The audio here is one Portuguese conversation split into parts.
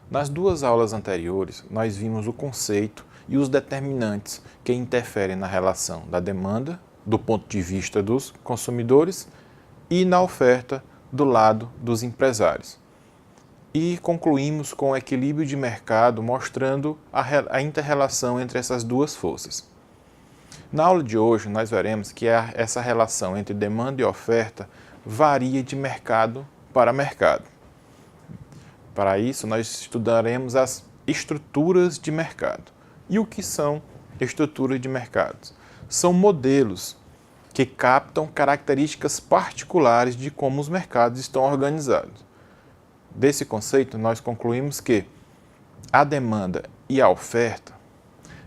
Nas duas aulas anteriores, nós vimos o conceito e os determinantes que interferem na relação da demanda, do ponto de vista dos consumidores, e na oferta do lado dos empresários. E concluímos com o equilíbrio de mercado, mostrando a inter-relação entre essas duas forças. Na aula de hoje, nós veremos que essa relação entre demanda e oferta varia de mercado para mercado. Para isso, nós estudaremos as estruturas de mercado. E o que são estruturas de mercado? São modelos que captam características particulares de como os mercados estão organizados. Desse conceito, nós concluímos que a demanda e a oferta,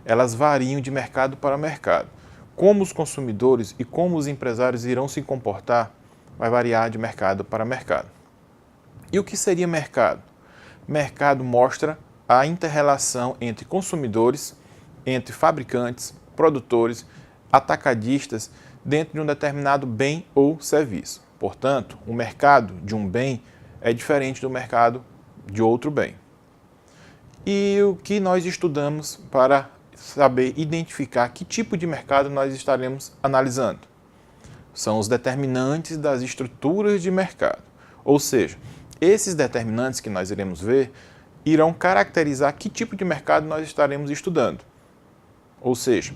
elas variam de mercado para mercado. Como os consumidores e como os empresários irão se comportar, vai variar de mercado para mercado. E o que seria mercado? Mercado mostra a inter-relação entre consumidores, entre fabricantes, produtores, atacadistas, dentro de um determinado bem ou serviço. Portanto, o mercado de um bem é diferente do mercado de outro bem. E o que nós estudamos para saber identificar que tipo de mercado nós estaremos analisando? São os determinantes das estruturas de mercado. Ou seja, esses determinantes que nós iremos ver irão caracterizar que tipo de mercado nós estaremos estudando. Ou seja,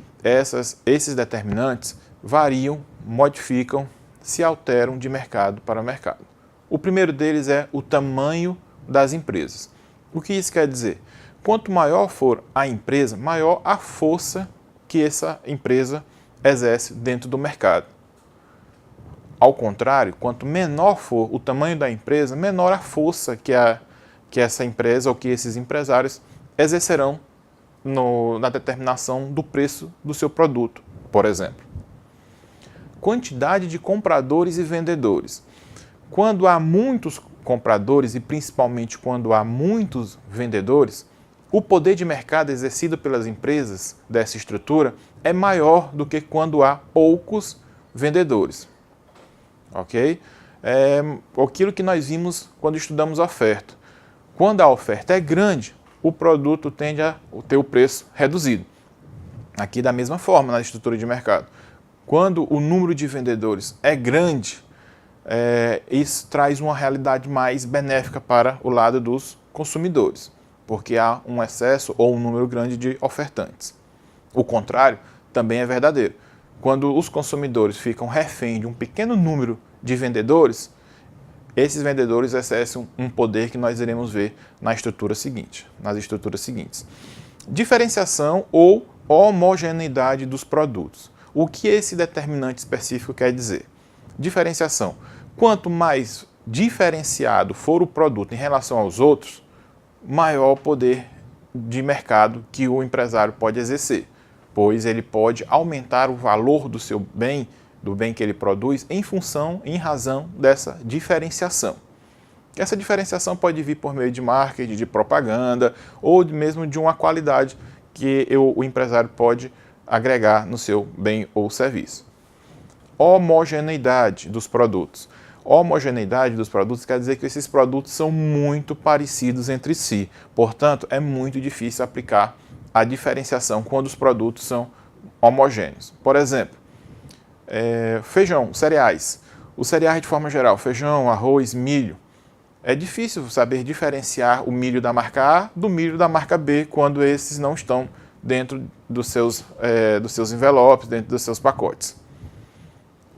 esses determinantes variam, modificam, se alteram de mercado para mercado. O primeiro deles é o tamanho das empresas. O que isso quer dizer? Quanto maior for a empresa, maior a força que essa empresa exerce dentro do mercado. Ao contrário, quanto menor for o tamanho da empresa, menor a força que essa empresa ou que esses empresários exercerão na determinação do preço do seu produto, por exemplo. Quantidade de compradores e vendedores. Quando há muitos compradores e principalmente quando há muitos vendedores, o poder de mercado exercido pelas empresas dessa estrutura é maior do que quando há poucos vendedores. Ok? É aquilo que nós vimos quando estudamos a oferta. Quando a oferta é grande, o produto tende a ter o preço reduzido. Aqui da mesma forma na estrutura de mercado. Quando o número de vendedores é grande, isso traz uma realidade mais benéfica para o lado dos consumidores, porque há um excesso ou um número grande de ofertantes. O contrário também é verdadeiro. Quando os consumidores ficam refém de um pequeno número de vendedores, esses vendedores exercem um poder que nós iremos ver nas estruturas seguintes. Diferenciação ou homogeneidade dos produtos. O que esse determinante específico quer dizer? Diferenciação. Quanto mais diferenciado for o produto em relação aos outros, maior o poder de mercado que o empresário pode exercer, pois ele pode aumentar o valor do seu bem, do bem que ele produz, em razão dessa diferenciação. Essa diferenciação pode vir por meio de marketing, de propaganda, ou mesmo de uma qualidade que o empresário pode agregar no seu bem ou serviço. Homogeneidade dos produtos. Homogeneidade dos produtos quer dizer que esses produtos são muito parecidos entre si. Portanto, é muito difícil aplicar a diferenciação quando os produtos são homogêneos. Por exemplo, feijão, cereais. Os cereais de forma geral, feijão, arroz, milho. É difícil saber diferenciar o milho da marca A do milho da marca B quando esses não estão dentro dos seus envelopes, dentro dos seus pacotes.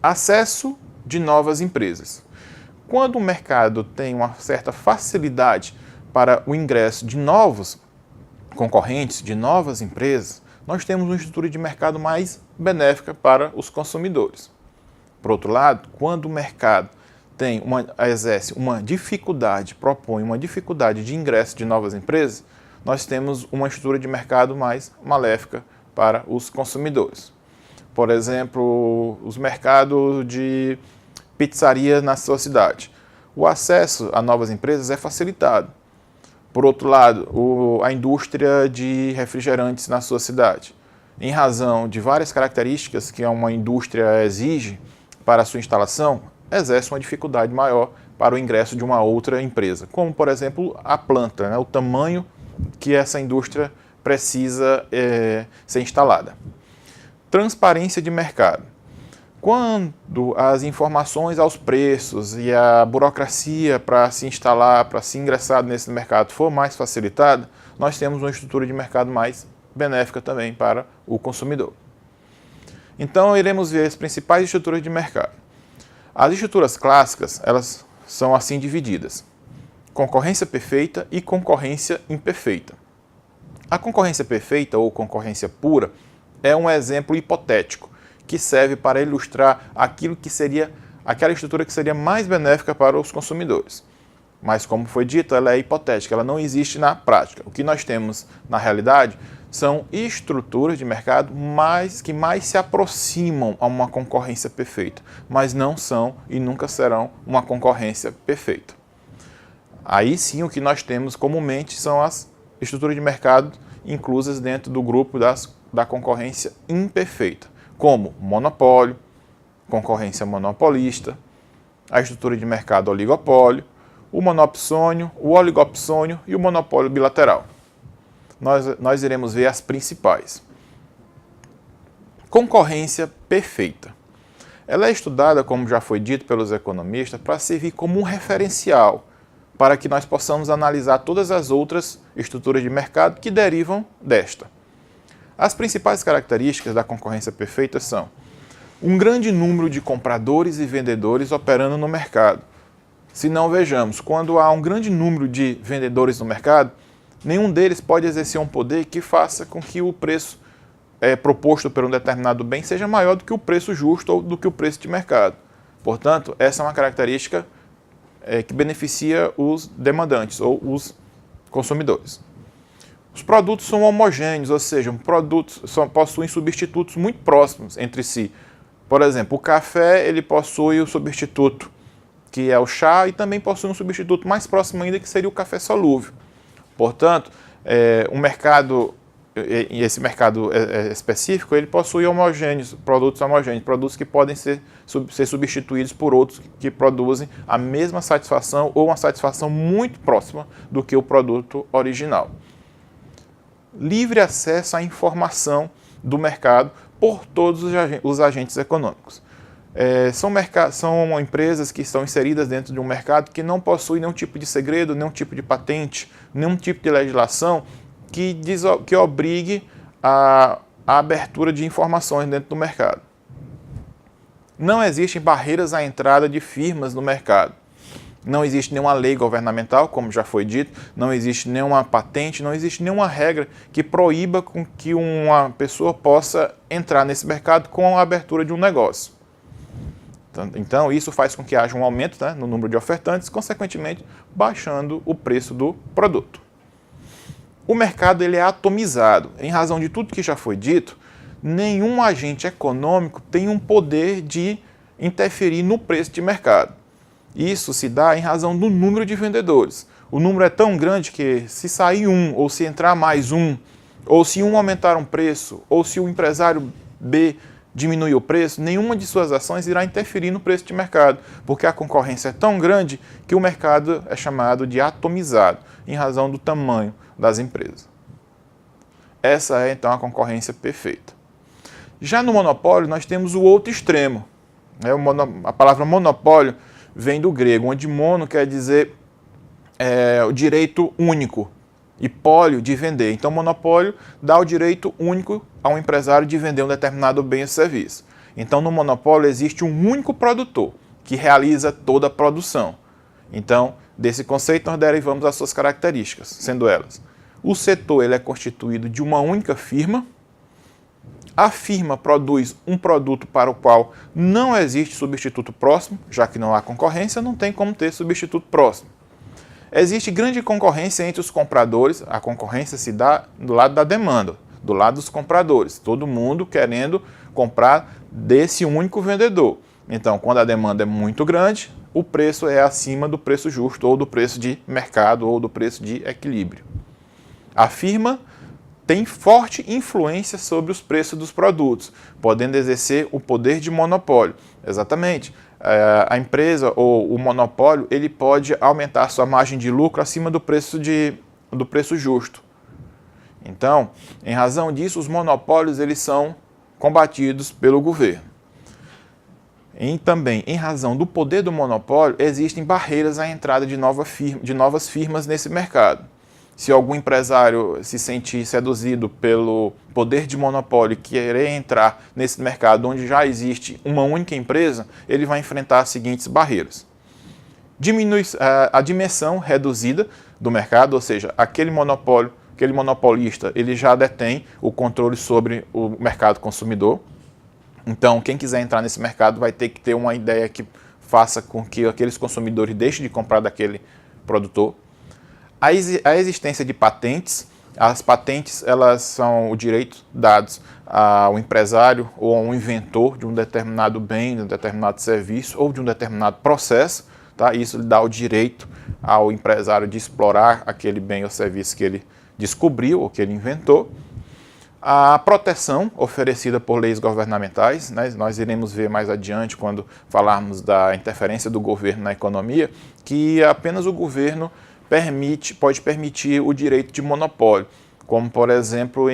Acesso de novas empresas. Quando o mercado tem uma certa facilidade para o ingresso de novos concorrentes, de novas empresas, nós temos uma estrutura de mercado mais benéfica para os consumidores. Por outro lado, quando o mercado exerce uma dificuldade, propõe uma dificuldade de ingresso de novas empresas, nós temos uma estrutura de mercado mais maléfica para os consumidores. Por exemplo, os mercados de pizzaria na sua cidade. O acesso a novas empresas é facilitado. Por outro lado, a indústria de refrigerantes na sua cidade. Em razão de várias características que uma indústria exige para a sua instalação, exerce uma dificuldade maior para o ingresso de uma outra empresa, como, por exemplo, a planta, né, o tamanho que essa indústria precisa ser instalada. Transparência de mercado. Quando as informações aos preços e a burocracia para se instalar, para se ingressar nesse mercado for mais facilitada, nós temos uma estrutura de mercado mais benéfica também para o consumidor. Então, iremos ver as principais estruturas de mercado. As estruturas clássicas, elas são assim divididas: concorrência perfeita e concorrência imperfeita. A concorrência perfeita ou concorrência pura é um exemplo hipotético que serve para ilustrar aquilo que seria aquela estrutura que seria mais benéfica para os consumidores. Mas, como foi dito, ela é hipotética, ela não existe na prática. O que nós temos na realidade são estruturas de mercado que mais se aproximam a uma concorrência perfeita, mas não são e nunca serão uma concorrência perfeita. Aí sim, o que nós temos comumente são as estruturas de mercado inclusas dentro do grupo da concorrência imperfeita, como monopólio, concorrência monopolista, a estrutura de mercado oligopólio, o monopsônio, o oligopsônio e o monopólio bilateral. Nós iremos ver as principais. Concorrência perfeita. Ela é estudada, como já foi dito pelos economistas, para servir como um referencial para que nós possamos analisar todas as outras estruturas de mercado que derivam desta. As principais características da concorrência perfeita são um grande número de compradores e vendedores operando no mercado. Se não, vejamos, quando há um grande número de vendedores no mercado, nenhum deles pode exercer um poder que faça com que o preço proposto por um determinado bem seja maior do que o preço justo ou do que o preço de mercado. Portanto, essa é uma característica que beneficia os demandantes ou os consumidores. Os produtos são homogêneos, ou seja, produtos possuem substitutos muito próximos entre si. Por exemplo, o café ele possui o substituto, que é o chá, e também possui um substituto mais próximo ainda, que seria o café solúvel. Portanto, esse mercado específico, ele possui produtos que podem ser substituídos por outros que produzem a mesma satisfação ou uma satisfação muito próxima do que o produto original. Livre acesso à informação do mercado por todos os agentes econômicos. São empresas que estão inseridas dentro de um mercado que não possui nenhum tipo de segredo, nenhum tipo de patente, nenhum tipo de legislação que obrigue a abertura de informações dentro do mercado. Não existem barreiras à entrada de firmas no mercado. Não existe nenhuma lei governamental, como já foi dito, não existe nenhuma patente, não existe nenhuma regra que proíba com que uma pessoa possa entrar nesse mercado com a abertura de um negócio. Então, isso faz com que haja um aumento, no número de ofertantes, consequentemente, baixando o preço do produto. O mercado ele é atomizado. Em razão de tudo que já foi dito, nenhum agente econômico tem um poder de interferir no preço de mercado. Isso se dá em razão do número de vendedores. O número é tão grande que se sair um, ou se entrar mais um, ou se um aumentar um preço, ou se o empresário B diminuir o preço, nenhuma de suas ações irá interferir no preço de mercado, porque a concorrência é tão grande que o mercado é chamado de atomizado, em razão do tamanho das empresas. Essa é, então, a concorrência perfeita. Já no monopólio, nós temos o outro extremo. A palavra monopólio vem do grego, onde mono quer dizer o direito único e pólio de vender. Então, monopólio dá o direito único a um empresário de vender um determinado bem ou serviço. Então, no monopólio existe um único produtor que realiza toda a produção. Então, desse conceito, nós derivamos as suas características, sendo elas: o setor ele é constituído de uma única firma, a firma produz um produto para o qual não existe substituto próximo, já que não há concorrência, não tem como ter substituto próximo. Existe grande concorrência entre os compradores, a concorrência se dá do lado da demanda, do lado dos compradores, todo mundo querendo comprar desse único vendedor. Então, quando a demanda é muito grande, o preço é acima do preço justo, ou do preço de mercado, ou do preço de equilíbrio. A firma tem forte influência sobre os preços dos produtos, podendo exercer o poder de monopólio. Exatamente. A empresa ou o monopólio, ele pode aumentar sua margem de lucro acima do preço justo. Então, em razão disso, os monopólios eles são combatidos pelo governo. E também, em razão do poder do monopólio, existem barreiras à entrada de novas firmas nesse mercado. Se algum empresário se sentir seduzido pelo poder de monopólio e querer entrar nesse mercado onde já existe uma única empresa, ele vai enfrentar as seguintes barreiras. A dimensão reduzida do mercado, ou seja, aquele monopolista, ele já detém o controle sobre o mercado consumidor. Então, quem quiser entrar nesse mercado vai ter que ter uma ideia que faça com que aqueles consumidores deixem de comprar daquele produtor. A existência de patentes. As patentes elas são o direito dados ao empresário ou a um inventor de um determinado bem, de um determinado serviço ou de um determinado processo. Tá? Isso lhe dá o direito ao empresário de explorar aquele bem ou serviço que ele descobriu ou que ele inventou. A proteção oferecida por leis governamentais, né? Nós iremos ver mais adiante, quando falarmos da interferência do governo na economia, que apenas o governo pode permitir o direito de monopólio, como por exemplo,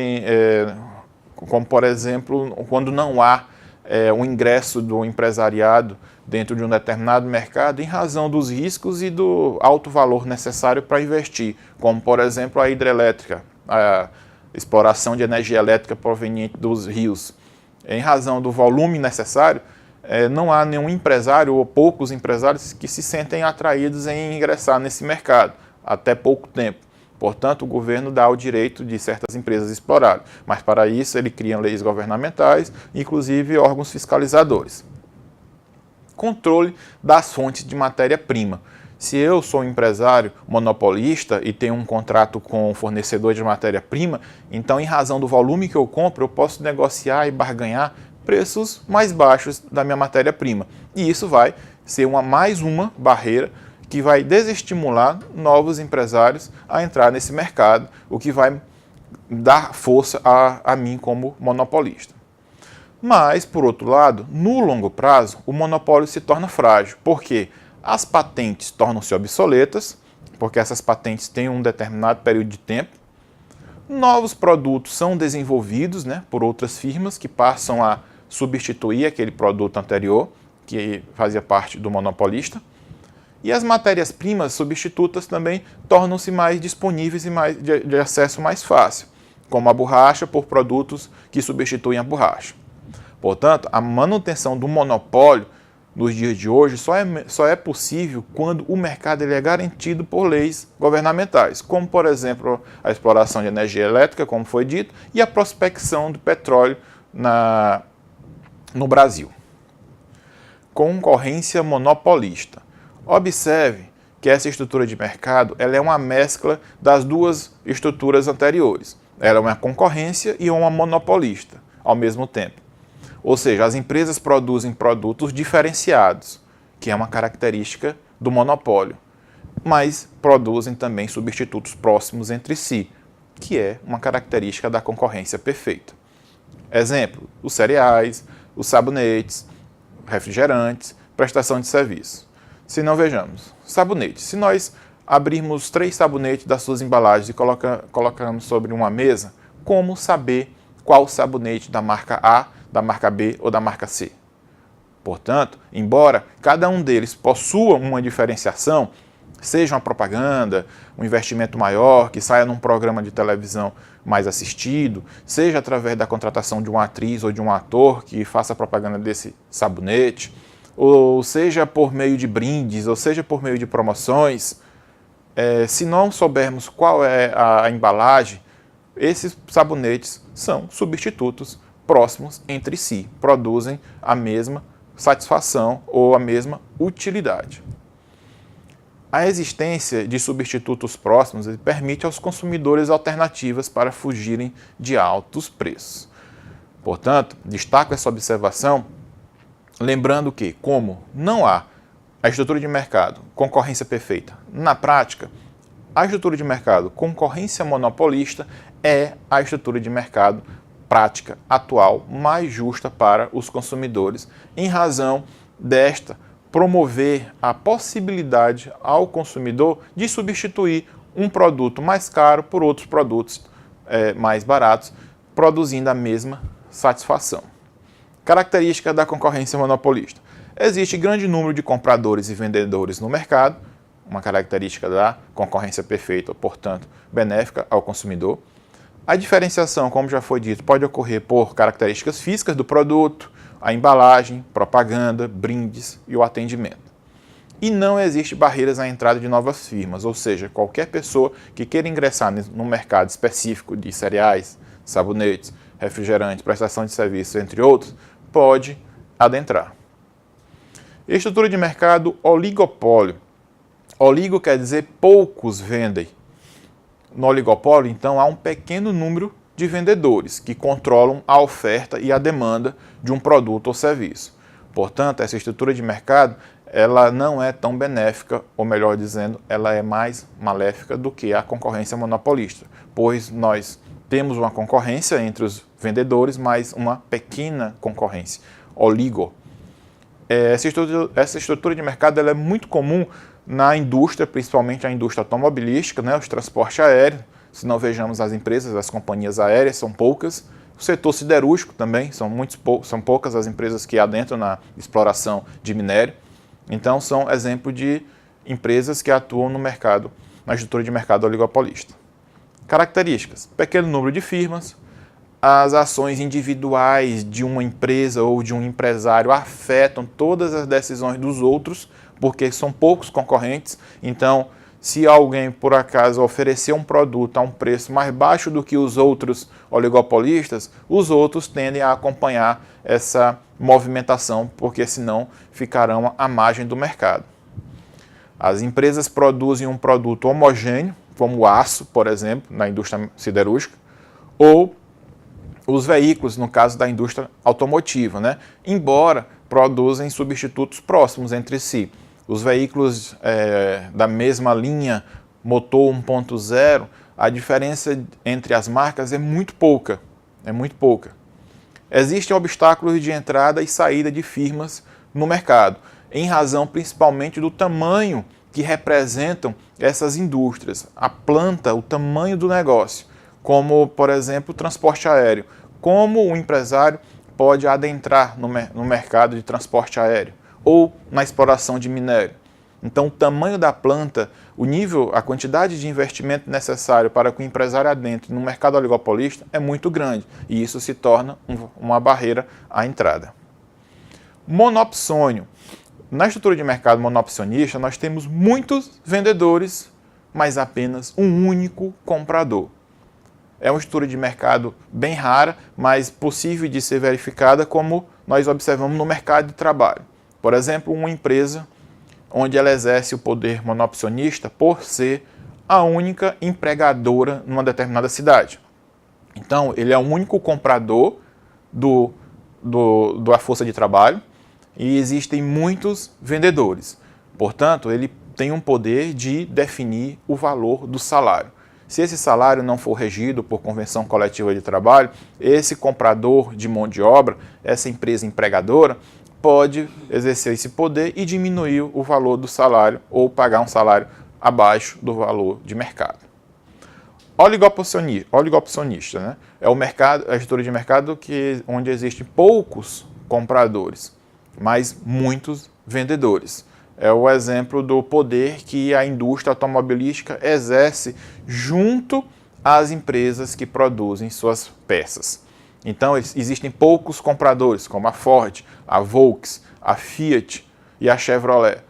quando não há um ingresso do empresariado dentro de um determinado mercado em razão dos riscos e do alto valor necessário para investir, como por exemplo a hidrelétrica, a exploração de energia elétrica proveniente dos rios. Em razão do volume necessário, não há nenhum empresário ou poucos empresários que se sentem atraídos em ingressar nesse mercado, até pouco tempo. Portanto, o governo dá o direito de certas empresas explorarem, mas para isso ele cria leis governamentais, inclusive órgãos fiscalizadores. Controle das fontes de matéria-prima. Se eu sou um empresário monopolista e tenho um contrato com um fornecedor de matéria-prima, então, em razão do volume que eu compro, eu posso negociar e barganhar preços mais baixos da minha matéria-prima. E isso vai ser mais uma barreira que vai desestimular novos empresários a entrar nesse mercado, o que vai dar força a mim como monopolista. Mas, por outro lado, no longo prazo, o monopólio se torna frágil. Por quê? As patentes tornam-se obsoletas, porque essas patentes têm um determinado período de tempo. Novos produtos são desenvolvidos, né, por outras firmas que passam a substituir aquele produto anterior, que fazia parte do monopolista. E as matérias-primas substitutas também tornam-se mais disponíveis e de acesso mais fácil, como a borracha por produtos que substituem a borracha. Portanto, a manutenção do monopólio nos dias de hoje só é possível quando o mercado ele é garantido por leis governamentais, como, por exemplo, a exploração de energia elétrica, como foi dito, e a prospecção do petróleo no Brasil. Concorrência monopolista. Observe que essa estrutura de mercado ela é uma mescla das duas estruturas anteriores. Ela é uma concorrência e uma monopolista ao mesmo tempo. Ou seja, as empresas produzem produtos diferenciados, que é uma característica do monopólio, mas produzem também substitutos próximos entre si, que é uma característica da concorrência perfeita. Exemplo, os cereais, os sabonetes, refrigerantes, prestação de serviço. Se não, vejamos, sabonete. Se nós abrirmos 3 sabonetes das suas embalagens e colocamos sobre uma mesa, como saber qual sabonete da marca A, da marca B ou da marca C? Portanto, embora cada um deles possua uma diferenciação, seja uma propaganda, um investimento maior, que saia num programa de televisão mais assistido, seja através da contratação de uma atriz ou de um ator que faça propaganda desse sabonete, ou seja por meio de brindes, ou seja por meio de promoções, se não soubermos qual é a embalagem, esses sabonetes são substitutos próximos entre si, produzem a mesma satisfação ou a mesma utilidade. A existência de substitutos próximos permite aos consumidores alternativas para fugirem de altos preços. Portanto, destaco essa observação, lembrando que, como não há a estrutura de mercado, concorrência perfeita, na prática, a estrutura de mercado concorrência monopolista é a estrutura de mercado prática atual mais justa para os consumidores, em razão desta promover a possibilidade ao consumidor de substituir um produto mais caro por outros produtos mais baratos, produzindo a mesma satisfação. Característica da concorrência monopolista. Existe grande número de compradores e vendedores no mercado, uma característica da concorrência perfeita, portanto, benéfica ao consumidor. A diferenciação, como já foi dito, pode ocorrer por características físicas do produto, a embalagem, propaganda, brindes e o atendimento. E não existe barreiras à entrada de novas firmas, ou seja, qualquer pessoa que queira ingressar no mercado específico de cereais, sabonetes, refrigerantes, prestação de serviços, entre outros, pode adentrar. Estrutura de mercado oligopólio. Oligo quer dizer poucos vendem. No oligopólio, então, há um pequeno número de vendedores que controlam a oferta e a demanda de um produto ou serviço. Portanto, essa estrutura de mercado ela não é tão benéfica, ou melhor dizendo, ela é mais maléfica do que a concorrência monopolista, pois nós temos uma concorrência entre os vendedores, mas uma pequena concorrência, oligo. Essa estrutura de mercado ela é muito comum na indústria, principalmente a indústria automobilística, né, os transportes aéreos. Se não vejamos as empresas, as companhias aéreas, são poucas. O setor siderúrgico também, são poucas as empresas que adentram na exploração de minério. Então, são exemplos de empresas que atuam no mercado, na estrutura de mercado oligopolista. Características: pequeno número de firmas, as ações individuais de uma empresa ou de um empresário afetam todas as decisões dos outros, porque são poucos concorrentes. Então, se alguém, por acaso, oferecer um produto a um preço mais baixo do que os outros oligopolistas, os outros tendem a acompanhar essa movimentação, porque senão ficarão à margem do mercado. As empresas produzem um produto homogêneo, como o aço, por exemplo, na indústria siderúrgica, ou os veículos, no caso da indústria automotiva, né? Embora produzem substitutos próximos entre si. Os veículos da mesma linha, motor 1.0, a diferença entre as marcas é muito pouca. Existem obstáculos de entrada e saída de firmas no mercado, em razão principalmente do tamanho que representam essas indústrias, a planta, o tamanho do negócio, como, por exemplo, o transporte aéreo. Como o empresário pode adentrar no mercado de transporte aéreo ou na exploração de minério? Então, o tamanho da planta, o nível, a quantidade de investimento necessário para que o empresário adentre no mercado oligopolista é muito grande, e isso se torna uma barreira à entrada. Monopsônio. Na estrutura de mercado monopsionista, nós temos muitos vendedores, mas apenas um único comprador. É uma estrutura de mercado bem rara, mas possível de ser verificada, como nós observamos no mercado de trabalho. Por exemplo, uma empresa onde ela exerce o poder monopsionista por ser a única empregadora numa determinada cidade. Então, ele é o único comprador da força de trabalho e existem muitos vendedores. Portanto, ele tem um poder de definir o valor do salário. Se esse salário não for regido por convenção coletiva de trabalho, esse comprador de mão de obra, essa empresa empregadora, pode exercer esse poder e diminuir o valor do salário ou pagar um salário abaixo do valor de mercado. Oligopsonista, né? É o mercado, a estrutura de mercado onde existem poucos compradores, mas muitos vendedores. É o exemplo do poder que a indústria automobilística exerce junto às empresas que produzem suas peças. Então, existem poucos compradores, como a Ford, a Volks, a Fiat e a Chevrolet.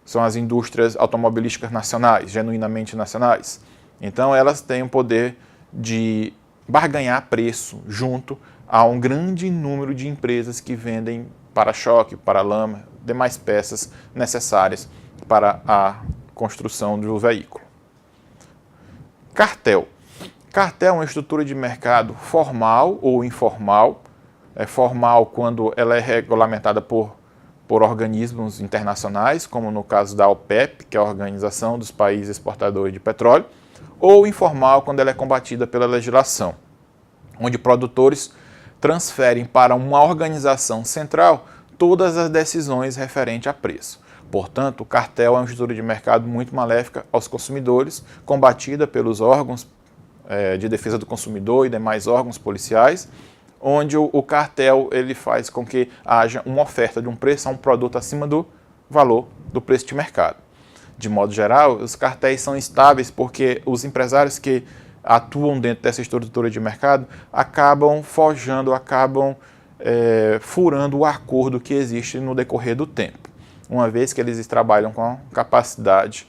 São as indústrias automobilísticas nacionais, genuinamente nacionais. Então, elas têm o poder de barganhar preço junto a um grande número de empresas que vendem para-choque, para-lama, demais peças necessárias para a construção do veículo. Cartel. Cartel é uma estrutura de mercado formal ou informal. É formal quando ela é regulamentada por por organismos internacionais, como no caso da OPEP, que é a Organização dos Países Exportadores de Petróleo, ou informal, quando ela é combatida pela legislação, onde produtores transferem para uma organização central todas as decisões referentes a preço. Portanto, o cartel é uma estrutura de mercado muito maléfica aos consumidores, combatida pelos órgãos de defesa do consumidor e demais órgãos policiais, onde o cartel ele faz com que haja uma oferta de um preço a um produto acima do valor do preço de mercado. De modo geral, os cartéis são estáveis porque os empresários que atuam dentro dessa estrutura de mercado acabam forjando, furando o acordo que existe no decorrer do tempo, uma vez que eles trabalham com capacidade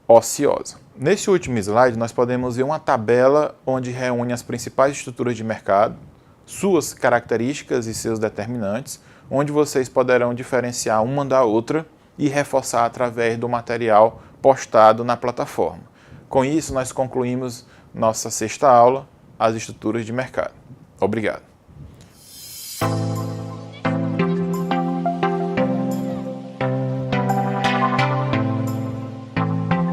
ociosa. Nesse último slide, nós podemos ver uma tabela onde reúne as principais estruturas de mercado, suas características e seus determinantes, onde vocês poderão diferenciar uma da outra e reforçar através do material postado na plataforma. Com isso, nós concluímos nossa sexta aula, as estruturas de mercado. Obrigado.